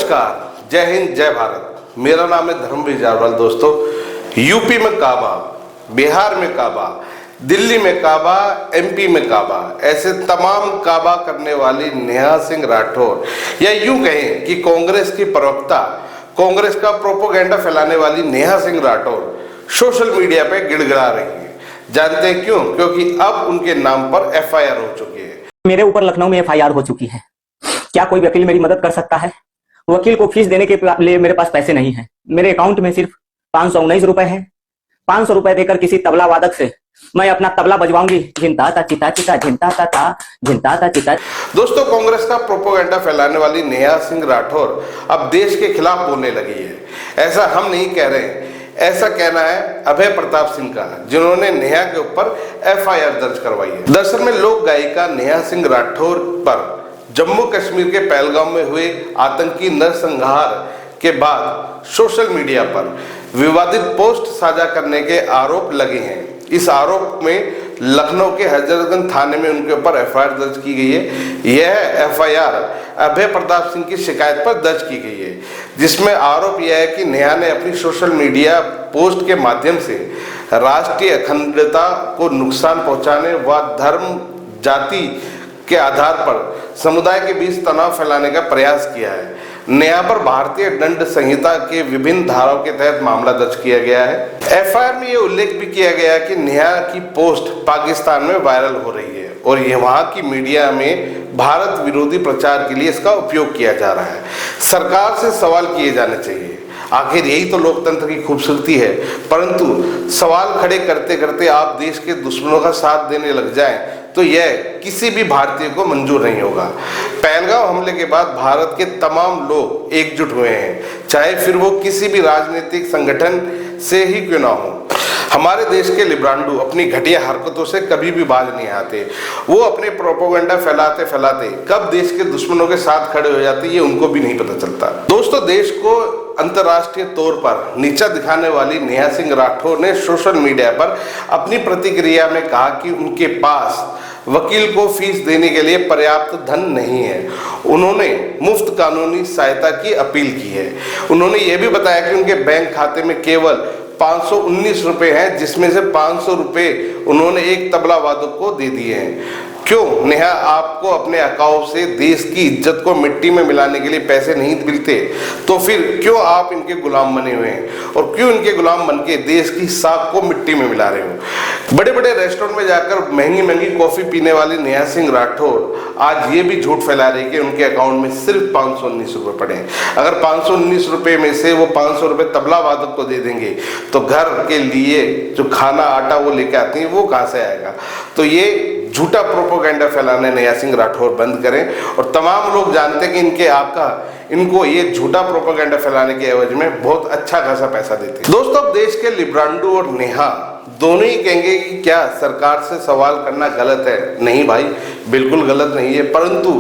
नमस्कार, जय हिंद, जय भारत। मेरा नाम है धर्मवीर जारवाल। दोस्तों, यूपी में काबा, बिहार में काबा, दिल्ली में काबा, एमपी में काबा, ऐसे तमाम काबा करने वाली नेहा सिंह राठौर, या यूं कहें कि कांग्रेस की प्रवक्ता, कांग्रेस का प्रोपोगेंडा फैलाने वाली नेहा सिंह राठौर सोशल मीडिया पे गिड़गिड़ा रही है। जानते हैं क्यों? क्योंकि अब उनके नाम पर एफआईआर हो चुकी है। मेरे ऊपर लखनऊ में एफआईआर हो चुकी है। क्या कोई वकील मेरी मदद कर सकता है? वकील को फीस देने के लिए मेरे पास पैसे नहीं है। मेरे अकाउंट में सिर्फ 519 रुपए है। 500 रुपए देकर किसी तबला वादक से मैं अपना तबला बजवाऊंगी। झिंता ता चिता चिता झिंता ता झिंता ता चिता। दोस्तों, कांग्रेस का प्रोपोगेंडा फैलाने वाली नेहा सिंह राठौर अब देश के खिलाफ बोलने लगी है। ऐसा हम नहीं कह रहे, ऐसा कहना है अभय प्रताप सिंह का, जिन्होंने नेहा के ऊपर एफआईआर दर्ज करवाई है। दरअसल में लोक गायिका नेहा सिंह राठौर पर जम्मू कश्मीर के पहलगाम में हुए आतंकी नरसंहार के बाद सोशल मीडिया पर विवादित पोस्ट साझा करने के आरोप लगे हैं। इस आरोप में लखनऊ के हजरतगंज थाने में उनके ऊपर एफआईआर दर्ज की गई है। यह एफआईआर अभय प्रताप सिंह की शिकायत पर दर्ज की गई है, जिसमें आरोप यह है कि नेहा ने अपनी सोशल मीडिया पोस्ट के माध्यम से राष्ट्रीय अखंडता को नुकसान पहुंचाने व धर्म जाति के आधार पर समुदाय के बीच तनाव फैलाने का प्रयास किया है। नेहा पर भारतीय दंड संहिता के विभिन्न धाराओं के तहत मामला दर्ज किया गया है। एफआईआर में यह उल्लेख भी किया गया कि नेहा की पोस्ट पाकिस्तान में वायरल हो रही है और ये वहां की मीडिया में भारत विरोधी प्रचार के लिए इसका उपयोग किया जा रहा है। सरकार से सवाल किए जाने चाहिए। आखिर यही तो लोकतंत्र की खूबसूरती है। परंतु सवाल खड़े करते करते आप देश के दुश्मनों का साथ देने लग जाएं तो यह किसी भी भारतीय को मंजूर नहीं होगा। पहलगाम हमले के बाद भारत के तमाम लोग एकजुट हुए हैं, चाहे फिर वो किसी भी राजनीतिक संगठन से ही क्यों ना हो। हमारे देश के लिब्रांडू अपनी घटिया हरकतों से कभी भी बाज नहीं आते। वो अपने प्रोपोगेंडा फैलाते फैलाते कब देश के दुश्मनों के साथ खड़े हो जाते ये उनको भी नहीं पता चलता। दोस्तों, देश को अंतर्राष्ट्रीय तौर पर नीचा दिखाने वाली नेहा सिंह राठौर ने सोशल मीडिया पर अपनी प्रतिक्रिया में कहा कि उनके पास वकील को फीस देने के लिए पर्याप्त धन नहीं है। उन्होंने मुफ्त कानूनी सहायता की अपील की है। उन्होंने यह भी बताया कि उनके बैंक खाते में केवल 519 रुपए हैं, जिसमें से 500 रुपए उन्होंने एक तबला वादक को दे दिए हैं। क्यों नेहा, आपको अपने अकाउंट से देश की इज्जत को मिट्टी में मिलाने के लिए पैसे नहीं मिलते? तो फिर क्यों आप इनके गुलाम बने हुए हैं और क्यों इनके गुलाम बन के देश की साख को मिट्टी में मिला रहे हो? बड़े बड़े रेस्टोरेंट में जाकर महंगी महंगी कॉफी पीने वाली नेहा सिंह राठौर आज ये भी झूठ फैला रही है कि उनके अकाउंट में सिर्फ 519 रुपये पड़े हैं। अगर 519 रुपये में से वो 500 रुपये तबला वादक को दे देंगे तो घर के लिए जो खाना आटा वो लेके आती है वो कहाँ से आएगा? तो ये झूठा प्रोपोगेंडा फैलाने नेहा सिंह राठौर बंद करें। और तमाम लोग जानते हैं कि इनके आका इनको ये झूठा प्रोपोगेंडा फैलाने के एवज में बहुत अच्छा खासा पैसा देते हैं। दोस्तों, अब देश के लिब्रांडू और नेहा दोनों ही कहेंगे कि क्या सरकार से सवाल करना गलत है? नहीं भाई, बिल्कुल गलत नहीं है। परंतु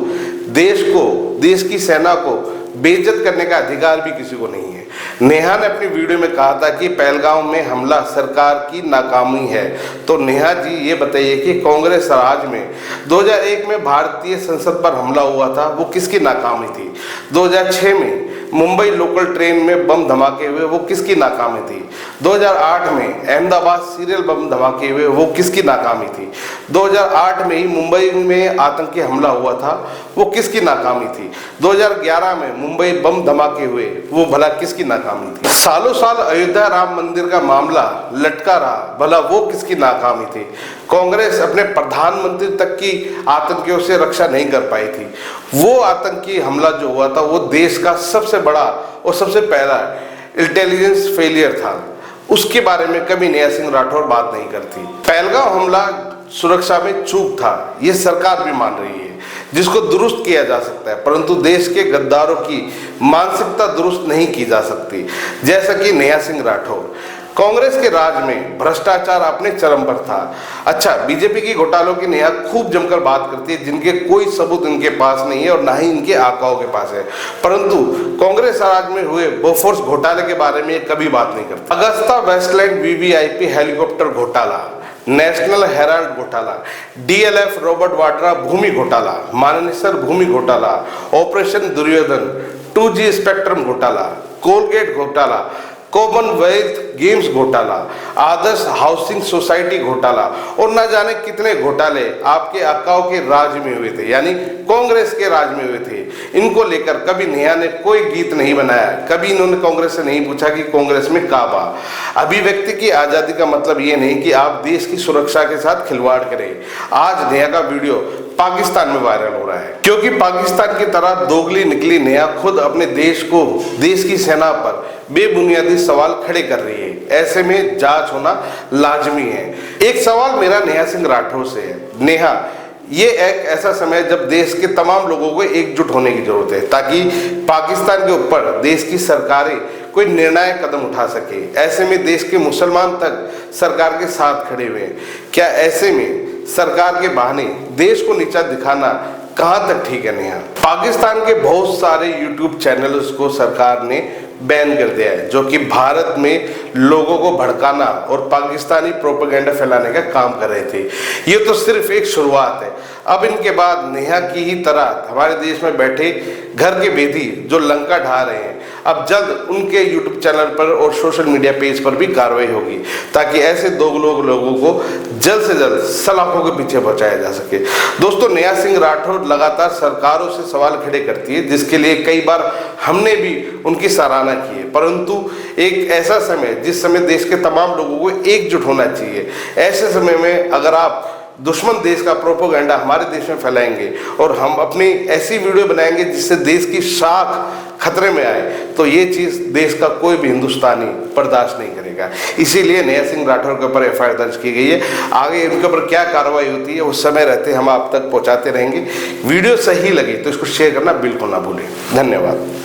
देश को, देश की सेना को बेइज्जत करने का अधिकार भी किसी को नहीं है। नेहा ने अपनी वीडियो में कहा था कि पहलगाम में हमला सरकार की नाकामी है। तो नेहा जी, ये बताइए कि कांग्रेस राज में 2001 में भारतीय संसद पर हमला हुआ था, वो किसकी नाकामी थी? 2006 में मुंबई लोकल ट्रेन में बम धमाके हुए, वो किसकी नाकामी थी? 2008 में अहमदाबाद सीरियल बम धमाके हुए, वो किसकी नाकामी थी? 2008 में ही मुंबई में आतंकी हमला हुआ था, वो किसकी नाकामी थी? 2011 में मुंबई बम धमाके हुए, वो भला किसकी नाकामी थी? सालों साल अयोध्या राम मंदिर का मामला लटका रहा, भला वो किसकी नाकामी थी? कांग्रेस अपने प्रधानमंत्री तक की आतंकियों से रक्षा नहीं कर पाई थी। वो आतंकी हमला जो हुआ था वो देश का सबसे बड़ा और सबसे पहला इंटेलिजेंस फेलियर था। उसके बारे में कभी नेहा सिंह राठौर बात नहीं करती। पहलगाम हमला सुरक्षा में चूक था, ये सरकार भी मान रही है, जिसको दुरुस्त किया जा सकता है। परंतु देश के गद्दारों की मानसिकता दुरुस्त नहीं की जा सकती। जैसा कि नेहा सिंह राठौर, कांग्रेस के राज में भ्रष्टाचार अपने चरम पर था। अच्छा, बीजेपी की घोटालों की नेहा खूब जमकर बात करती है, जिनके कोई सबूत इनके पास नहीं है और ना ही इनके आकाओं के पास है। परंतु कांग्रेस राज में हुए बोफोर्स घोटाले के बारे में कभी बात नहीं करती। अगस्ता वेस्टलैंड वीवीआईपी हेलीकॉप्टर घोटाला, नेशनल हेराल्ड घोटाला, डीएलएफ रॉबर्ट वाड्रा भूमि घोटाला, मानेसर भूमि घोटाला, ऑपरेशन दुर्योधन, 2G स्पेक्ट्रम घोटाला, कोलगेट घोटाला, कॉमनवेल्थ गेम्स घोटाला, आदर्श हाउसिंग सोसाइटी घोटाला और न जाने कितने घोटाले आपके अक्काओं के राज में हुए थे, यानी कांग्रेस के राज में हुए थे। इनको लेकर कभी नेहा ने कोई गीत नहीं बनाया, कभी इन्होंने कांग्रेस से नहीं पूछा कि कांग्रेस में का बा। अभिव्यक्ति की आजादी का मतलब ये नहीं कि आप देश की सुरक्षा के साथ खिलवाड़ करें। आज नेहा का वीडियो पाकिस्तान में वायरल हो रहा है क्योंकि पाकिस्तान की तरह दोगली निकली नेहा खुद अपने देश की सेना पर बेबुनियादी सवाल खड़े कर रही है। ऐसे में जांच होना लाजमी है। एक सवाल मेरा नेहा सिंह राठौर से है। नेहा, ये एक ऐसा समय है जब देश के तमाम लोगों को एकजुट होने की जरूरत है ताकि पाकिस्तान के ऊपर देश की सरकारें कोई निर्णायक कदम उठा सके। ऐसे में देश के मुसलमान तक सरकार के साथ खड़े हुए हैं। क्या ऐसे में सरकार के बहाने देश को नीचा दिखाना कहां तक ठीक है नेहा? पाकिस्तान के बहुत सारे यूट्यूब चैनल्स को सरकार ने बैन कर दिया है जो कि भारत में लोगों को भड़काना और पाकिस्तानी प्रोपेगेंडा फैलाने का काम कर रहे थे। ये तो सिर्फ एक शुरुआत है। अब इनके बाद नेहा की ही तरह हमारे देश में बैठे घर के बेदी जो लंका ढा रहे हैं, अब जल्द उनके यूट्यूब चैनल पर और सोशल मीडिया पेज पर भी कार्रवाई होगी ताकि ऐसे दो लोगों को जल्द से जल्द सलाखों के पीछे पहुंचाया जा सके। दोस्तों, नेहा सिंह राठौर लगातार सरकारों से सवाल खड़े करती है जिसके लिए कई बार हमने भी उनकी सराहना की है, परंतु एक ऐसा समय जिस समय देश के तमाम लोगों को एकजुट होना चाहिए, ऐसे समय में अगर आप दुश्मन देश का प्रोपेगेंडा हमारे देश में फैलाएंगे और हम अपनी ऐसी वीडियो बनाएंगे जिससे देश की शाख खतरे में आए, तो ये चीज़ देश का कोई भी हिंदुस्तानी बर्दाश्त नहीं करेगा। इसीलिए नेहा सिंह राठौर के ऊपर FIR दर्ज की गई है। आगे इनके ऊपर क्या कार्रवाई होती है उस समय रहते हम आप तक पहुंचाते रहेंगे। वीडियो सही लगी तो इसको शेयर करना बिल्कुल ना भूलें। धन्यवाद।